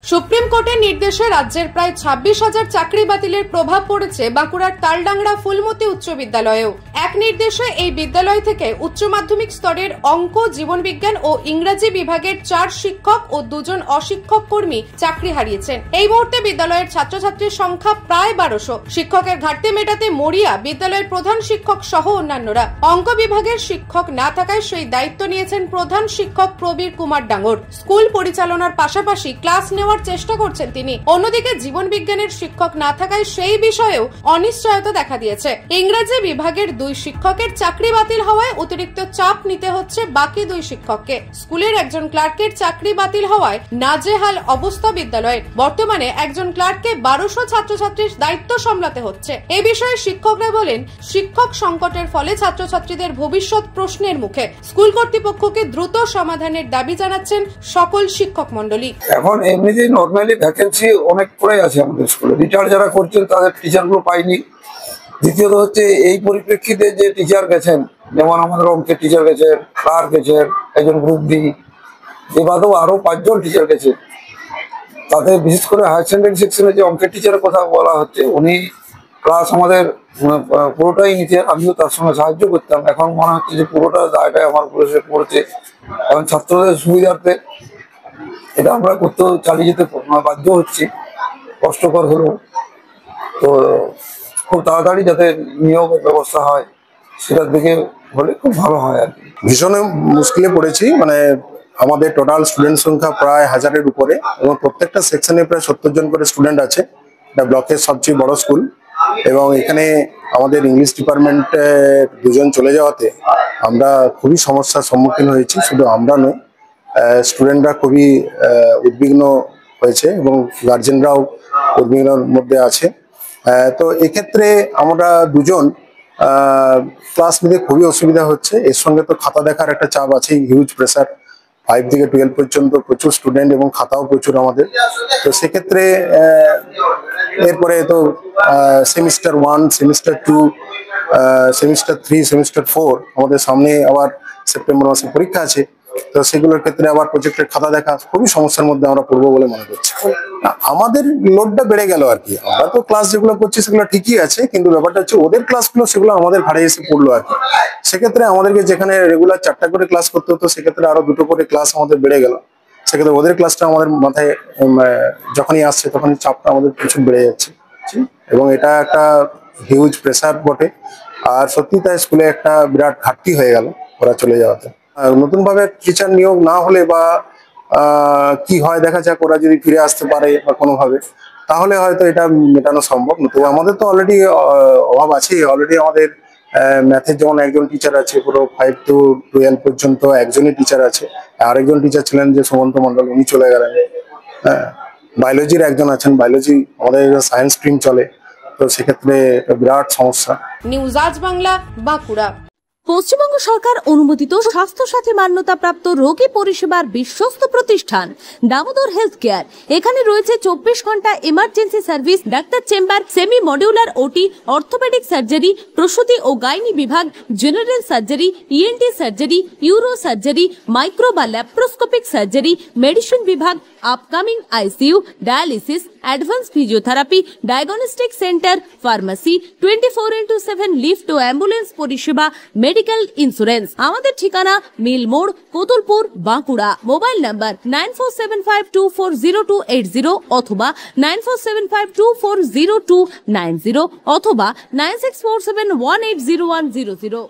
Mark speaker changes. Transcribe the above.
Speaker 1: Supreme কোর্টের নির্দেশে রাজ্যের প্রায় 26,000 চাকরি বাতিলের প্রভাব পড়েছে বাঁকুড়ার তালডাংরা ফুলমতি উচ্চ বিদ্যালয়েও। এক নির্দেশে এই বিদ্যালয় থেকে উচ্চ মাধ্যমিক স্তরের অঙ্ক, জীবনবিজ্ঞান ও ইংরেজি বিভাগের 4 শিক্ষক ও 2 জন অশিক্ষক কর্মী চাকরি হারিয়েছেন। এই মুহূর্তে বিদ্যালয়ের ছাত্রছাত্রীর সংখ্যা প্রায় 1200। শিক্ষকের ঘাটতি মেটাতে মরিয়া বিদ্যালয়ের প্রধান শিক্ষক সহ অন্যান্যরা। অঙ্ক বিভাগের শিক্ষক না থাকায় সেই দায়িত্ব নিয়েছেন প্রধান শিক্ষক প্রবীর কুমার ডাঙ্গর। স্কুল পরিচালনার পাশাপাশি ক্লাস নেওয়ার চেষ্টা করছেন তিনি। অন্যদিকে জীবন বিজ্ঞানের শিক্ষক না থাকায় সেই বিষয়েও অনিশ্চয়তা দেখা দিয়েছে। ইংরেজি বিভাগের 2 শিক্ষকের চাকরি বাতিল হওয়ায় অতিরিক্ত চাপ নিতে হচ্ছে বাকি 2 শিক্ষককে। স্কুলের একজন ক্লার্কের চাকরি বাতিল হওয়ায় নাজেহাল অবস্থা বিদ্যালয়ের। বর্তমানে একজন ক্লার্ককে 1200 ছাত্রছাত্রীর দায়িত্ব সামলাতে হচ্ছে। এই বিষয়ে শিক্ষকরা বলেন, শিক্ষক সংকটের ফলে ছাত্রছাত্রীদের ভবিষ্যৎ প্রশ্নের মুখে। স্কুল কর্তৃপক্ষকে দ্রুত সমাধানের দাবি জানাচ্ছেন সকল শিক্ষক মন্ডলী।
Speaker 2: এখন এমনিতেই নর্মালি ভ্যাকেন্সি অনেক পড়ে আছে আমাদের স্কুলে। রিটায়ার যারা করছেন তাদের টিচারগুলো পাইনি। দ্বিতীয়ত হচ্ছে এই পরিপ্রেক্ষিতে যে টিচার গেছেন, যেমন আমাদের অঙ্কের টিচার গেছেন, ক্লার্ক গেছেন, একজন গ্রুপ ডি, এ বাদেও আরো 5 জন টিচার গেছে। তাতে বিশেষ করে হায়ার সেকেন্ডারি সেকশনে যে অঙ্কের টিচারের কথা বলা হচ্ছে, উনি ক্লাস আমাদের পুরোটাই নিতেন। আমিও তার সঙ্গে সাহায্য করতাম। এখন মনে হচ্ছে যে পুরোটা দায়টাই আমার উপরে পড়ছে। এখন ছাত্রদের সুবিধার্থে এটা আমরা করতে চালিয়ে যেতে বাধ্য হচ্ছি, কষ্টকর হলেও। তো খুব তাড়াতাড়ি যাতে নিয়োগ ব্যবস্থা হয় সেটার দিকে হলে খুব ভালো হয় আর কি।
Speaker 3: ভীষণ মুশকিলে পড়েছি। মানে আমাদের টোটাল স্টুডেন্ট সংখ্যা প্রায় 1000-এর উপরে এবং প্রত্যেকটা সেকশনে প্রায় 70 জন করে স্টুডেন্ট আছে। এটা ব্লকের সবচেয়ে বড় স্কুল এবং এখানে আমাদের ইংলিশ ডিপার্টমেন্টে 2 জন চলে যাওয়াতে আমরা খুবই সমস্যার সম্মুখীন হয়েছি। শুধু আমরা নই, স্টুডেন্টরা খুবই উদ্বিগ্ন হয়েছে এবং গার্জেনরাও উদ্বিগ্নের মধ্যে আছে। তো এক্ষেত্রে আমরা 2 জন ক্লাস নিতে খুবই অসুবিধা হচ্ছে। এর সঙ্গে তো খাতা দেখার একটা চাপ আছে, হিউজ প্রেসার। 5 থেকে 12 পর্যন্ত প্রচুর স্টুডেন্ট এবং খাতাও প্রচুর আমাদের। তো সেক্ষেত্রে এরপরে তো সেমিস্টার 1, সেমিস্টার 2, সেমিস্টার 3, সেমিস্টার 4 আমাদের সামনে আবার সেপ্টেম্বর মাসে পরীক্ষা আছে। তো সেগুলোর ক্ষেত্রে আবার প্রজেক্টের খাতা দেখা খুবই সমস্যার মধ্যে আমরা পড়বো বলে মনে করছি। আমাদের লোডটা বেড়ে গেল আর কি। আমরা তো ক্লাস যেগুলো করছি সেগুলো ঠিকই আছে, কিন্তু ব্যাপারটা হচ্ছে ওদের ক্লাসগুলো সেগুলো আমাদের ঘাড়ে এসে পড়লো আর কি। সেক্ষেত্রে আমাদেরকে যেখানে রেগুলার 4টা করে ক্লাস করতে হতো, সেক্ষেত্রে আরো 2টো করে ক্লাস আমাদের বেড়ে গেল। সেক্ষেত্রে ওদের ক্লাসটা আমাদের মাথায় যখনই আসছে তখনই চাপটা আমাদের প্রচুর বেড়ে যাচ্ছে এবং এটা একটা হিউজ প্রেসার বটে। আর সত্যি তাই স্কুলে একটা বিরাট ঘাটতি হয়ে গেল ওরা চলে যাওয়াতে। নতুন ভাবে টিচার নিয়োগ না হলে বা কি হয় দেখা যাক, ওরা যদি ফিরে আসতে পারে বা কোনোভাবে, তাহলে হয়তো এটা মেটানো সম্ভব। তো আমাদের তো অলরেডি অভাব আছে। অলরেডি আমাদের ম্যাথের যেমন একজন টিচার আছে, পুরো 5 to 12 পর্যন্ত একজনই টিচার আছে। আরেকজন টিচার ছিলেন যে সুমন্ত মন্ডল, উনি চলে গেলেন। হ্যাঁ, বায়োলজির একজন আছেন, বায়োলজি আমাদের সায়েন্স স্ট্রিম চলে। তো সেক্ষেত্রে বিরাট সমস্যা।
Speaker 1: নিউজ আজ বাংলা, বাঁকুড়া।
Speaker 4: পশ্চিমবঙ্গ সরকার অনুমোদিত স্বাস্থ্যসাথী মান্যতাপ্রাপ্ত রোগী পরিষেবার বিশ্বস্ত প্রতিষ্ঠান দামোদর হেলথ কেয়ার। এখানে রয়েছে 24 ঘন্টা emergency service, doctor chamber, semi modular OT, orthopaedic surgery, প্রসূতি ও গাইনি বিভাগ, general surgery, ENT surgery, uro surgery, micro বা ল্যাপ্রোস্কোপিক সার্জারি, মেডিসিন বিভাগ, upcoming ICU, dialysis, advance physiotherapy, diagnostic centre, pharmacy, 24x7 lift ও ambulance পরিষেবা, medical insurance. আমাদের ঠিকানা মিল মোড়, কোতুলপুর, বাঁকুড়া। মোবাইল নাম্বার 9475240280 অথবা 9475240290 অথবা 9647180100।